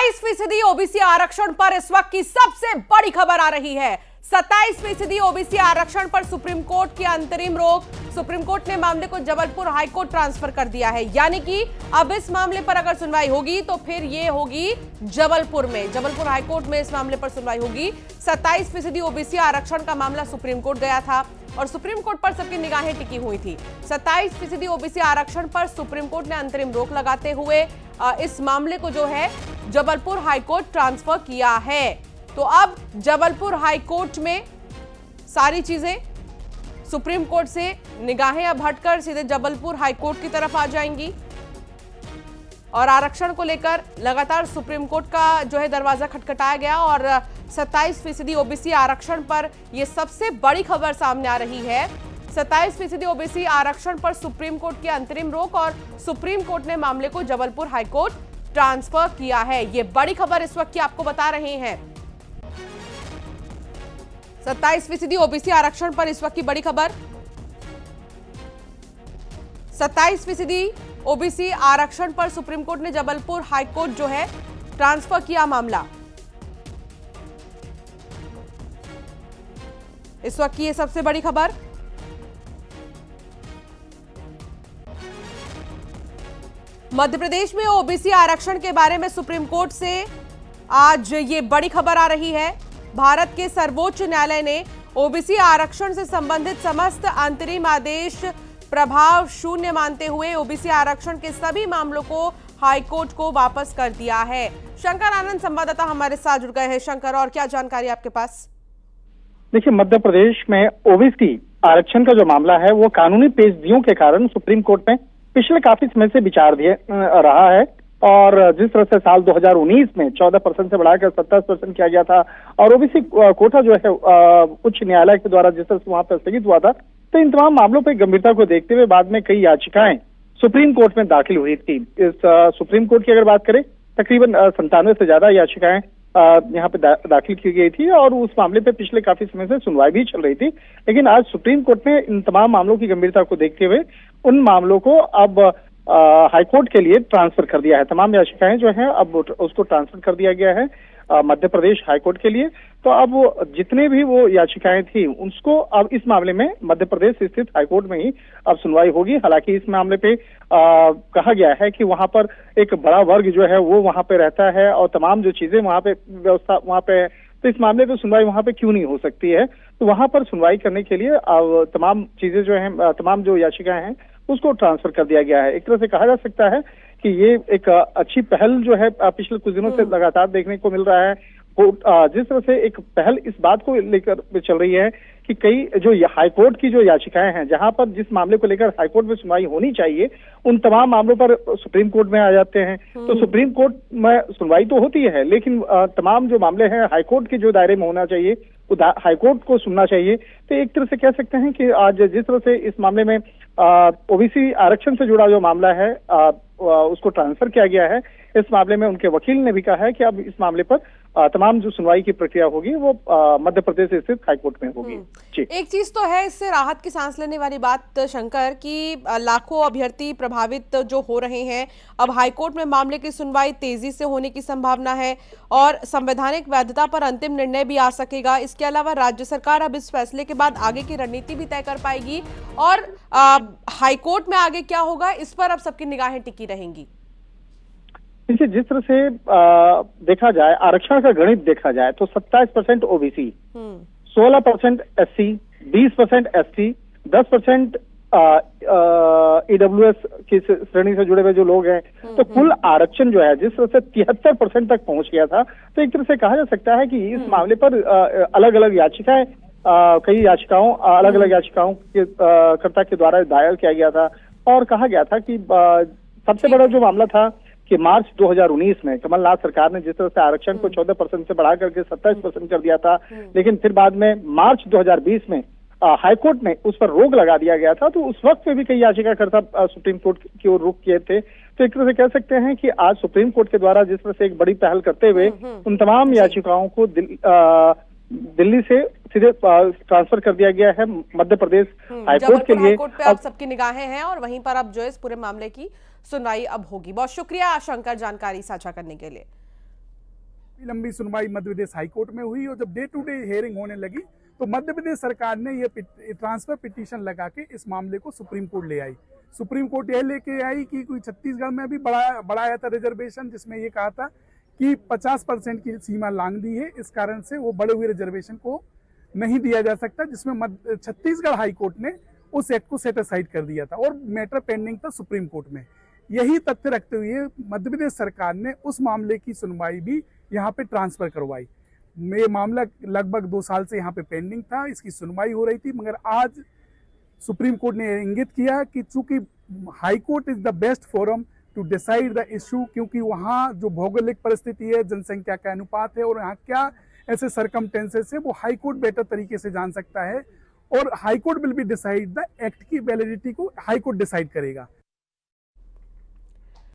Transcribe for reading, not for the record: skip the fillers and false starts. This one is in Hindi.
27% ओबीसी आरक्षण पर इस वक्त की सबसे बड़ी खबर आ रही है। 27% ओबीसी आरक्षण पर सुप्रीम कोर्ट की अंतरिम रोक। सुप्रीम कोर्ट ने मामले को जबलपुर हाईकोर्ट ट्रांसफर कर दिया है, यानी कि अब इस मामले पर अगर सुनवाई होगी तो फिर ये होगी जबलपुर में, जबलपुर हाईकोर्ट में इस मामले पर सुनवाई होगी। 27% ओबीसी आरक्षण का मामला सुप्रीम कोर्ट गया था और सुप्रीम कोर्ट पर सबकी निगाहें टिकी हुई थी। 27% ओबीसी आरक्षण पर सुप्रीम कोर्ट ने अंतरिम रोक लगाते हुए इस मामले को जो है जबलपुर हाईकोर्ट ट्रांसफर किया है। तो अब जबलपुर हाईकोर्ट में सारी चीजें सुप्रीम कोर्ट से निगाहें अब हटकर सीधे जबलपुर हाईकोर्ट की तरफ आ जाएंगी और आरक्षण को लेकर लगातार सुप्रीम कोर्ट का जो है दरवाजा खटखटाया गया और 27% ओबीसी आरक्षण पर यह सबसे बड़ी खबर सामने आ रही है। 27% ओबीसी आरक्षण पर सुप्रीम कोर्ट की अंतरिम रोक और सुप्रीम कोर्ट ने मामले को जबलपुर हाईकोर्ट ट्रांसफर किया है। यह बड़ी खबर इस वक्त की आपको बता रहे हैं। 27% ओबीसी आरक्षण पर इस वक्त की बड़ी खबर। 27% ओबीसी आरक्षण पर सुप्रीम कोर्ट ने जबलपुर हाईकोर्ट जो है ट्रांसफर किया मामला। इस वक्त की यह सबसे बड़ी खबर। मध्य प्रदेश में ओबीसी आरक्षण के बारे में सुप्रीम कोर्ट से आज ये बड़ी खबर आ रही है। भारत के सर्वोच्च न्यायालय ने ओबीसी आरक्षण से संबंधित समस्त अंतरिम आदेश प्रभाव शून्य मानते हुए ओबीसी आरक्षण के सभी मामलों को हाईकोर्ट को वापस कर दिया है। शंकर आनंद संवाददाता हमारे साथ जुड़ गए हैं। शंकर, और क्या जानकारी आपके पास? देखिए, मध्य प्रदेश में ओबीसी आरक्षण का जो मामला है वो कानूनी पेशगियों के कारण सुप्रीम कोर्ट में पिछले काफी समय से विचाराधीन रहा है और जिस तरह से साल 2019 में 14% से बढ़ाकर 27% किया गया था और ओबीसी कोटा जो है उच्च न्यायालय के द्वारा जिस तरह से वहां पर स्थगित हुआ था, तो इन तमाम मामलों पर गंभीरता को देखते हुए बाद में कई याचिकाएं सुप्रीम कोर्ट में दाखिल हुई थी। इस सुप्रीम कोर्ट की अगर बात करें, तकरीबन 97 से ज्यादा याचिकाएं यहाँ पे दाखिल की गई थी और उस मामले पे पिछले काफी समय से सुनवाई भी चल रही थी। लेकिन आज सुप्रीम कोर्ट ने इन तमाम मामलों की गंभीरता को देखते हुए उन मामलों को अब हाईकोर्ट के लिए ट्रांसफर कर दिया है। तमाम याचिकाएं जो हैं अब उसको ट्रांसफर कर दिया गया है मध्य प्रदेश हाईकोर्ट के लिए। तो अब जितने भी वो याचिकाएं थी उसको अब इस मामले में मध्य प्रदेश स्थित हाईकोर्ट में ही अब सुनवाई होगी। हालांकि इस मामले पे कहा गया है कि वहां पर एक बड़ा वर्ग जो है वो वहां पे रहता है और तमाम जो चीजें वहां पे व्यवस्था वहां पे, तो इस मामले पे सुनवाई वहां पे क्यों नहीं हो सकती है। तो वहां पर सुनवाई करने के लिए अब तमाम चीजें जो है, तमाम जो याचिकाएं हैं उसको ट्रांसफर कर दिया गया है। एक तरह से कहा जा सकता है कि ये एक अच्छी पहल जो है पिछले कुछ दिनों से लगातार देखने को मिल रहा है। जिस तरह से एक पहल इस बात को लेकर चल रही है कि कई जो हाईकोर्ट की जो याचिकाएं हैं, जहां पर जिस मामले को लेकर हाईकोर्ट में सुनवाई होनी चाहिए, उन तमाम मामलों पर सुप्रीम कोर्ट में आ जाते हैं। तो सुप्रीम कोर्ट में सुनवाई तो होती है, लेकिन तमाम जो मामले हैं हाईकोर्ट के जो दायरे में होना चाहिए, हाईकोर्ट को सुनना चाहिए। तो एक तरह से कह सकते हैं कि आज जिस तरह से इस मामले में ओबीसी आरक्षण से जुड़ा जो मामला है उसको ट्रांसफर किया गया है। इस मामले में उनके वकील ने भी कहा है कि अब इस मामले पर तमाम जो सुनवाई की प्रक्रिया होगी वो मध्य प्रदेश स्थित हाईकोर्ट में होगी। जी, एक चीज तो है इससे राहत की सांस लेने वाली बात शंकर कि लाखों अभ्यर्थी प्रभावित जो हो रहे हैं, अब हाईकोर्ट में मामले की सुनवाई तेजी से होने की संभावना है और संवैधानिक वैधता पर अंतिम निर्णय भी आ सकेगा। इसके अलावा राज्य सरकार अब इस फैसले के बाद आगे की रणनीति भी तय कर पाएगी और हाईकोर्ट में आगे क्या होगा इस पर अब सबकी निगाहें टिकी रहेंगी। इसे जिस तरह से देखा जाए, आरक्षण का गणित देखा जाए तो 27% ओबीसी, 16% एससी, 20% एसटी, 10% ईडब्ल्यूएस की श्रेणी से जुड़े हुए जो लोग हैं, तो कुल आरक्षण जो है जिस तरह से 73% तक पहुंच गया था। तो एक तरह से कहा जा सकता है कि इस मामले पर अलग अलग याचिकाएं कई याचिकाओं अलग अलग याचिकाओं के कर्ता के द्वारा दायर किया गया था और कहा गया था कि सबसे बड़ा जो मामला था कि मार्च 2019 में कमलनाथ सरकार ने जिस तरह से आरक्षण को 14% से बढ़ा करके 27% कर दिया था, लेकिन फिर बाद में मार्च 2020 में हाईकोर्ट ने उस पर रोक लगा दिया गया था। तो उस वक्त में भी कई याचिकाकर्ता सुप्रीम कोर्ट की ओर रुख किए थे। तो एक तरह से कह सकते हैं कि आज सुप्रीम कोर्ट के द्वारा जिस तरह से एक बड़ी पहल करते हुए उन तमाम याचिकाओं को दिल्ली से सीधे ट्रांसफर कर दिया गया है मध्य प्रदेश हाईकोर्ट के लिए। हाईकोर्ट पे अब सबकी निगाहें हैं और वहीं पर अब जो है इस पूरे मामले की सुनवाई अब होगी। बहुत शुक्रिया शंकर जानकारी साझा करने के लिए। लंबी सुनवाई मध्य प्रदेश हाईकोर्ट में हुई और जब डे टू डे हियरिंग होने लगी तो मध्य प्रदेश सरकार ने ये ट्रांसफर पिटीशन लगा के इस मामले को सुप्रीम कोर्ट ले आई। सुप्रीम कोर्ट यह लेके आई कि कोई छत्तीसगढ़ में भी बढ़ाया था रिजर्वेशन, जिसमें ये कहा था कि 50% की सीमा लांघ दी है, इस कारण से वो बढ़े हुए रिजर्वेशन को नहीं दिया जा सकता, जिसमें छत्तीसगढ़ हाईकोर्ट ने उस एक्ट को सेट असाइड कर दिया था और मैटर पेंडिंग था सुप्रीम कोर्ट में। यही तथ्य रखते हुए मध्य प्रदेश सरकार ने उस मामले की सुनवाई भी यहाँ पे ट्रांसफर करवाई। ये मामला लगभग 2 साल से यहाँ पे पेंडिंग था, इसकी सुनवाई हो रही थी, मगर आज सुप्रीम कोर्ट ने इंगित किया कि चूंकि high court is the best forum to decide the issue, क्योंकि वहाँ जो भौगोलिक परिस्थिति है, जनसंख्या का अनुपात है और यहाँ क्या ऐसे सरकमटेंसेस है, वो हाई कोर्ट बेटर तरीके से जान सकता है और high court will be decide the act की वैलिडिटी को हाई कोर्ट डिसाइड करेगा।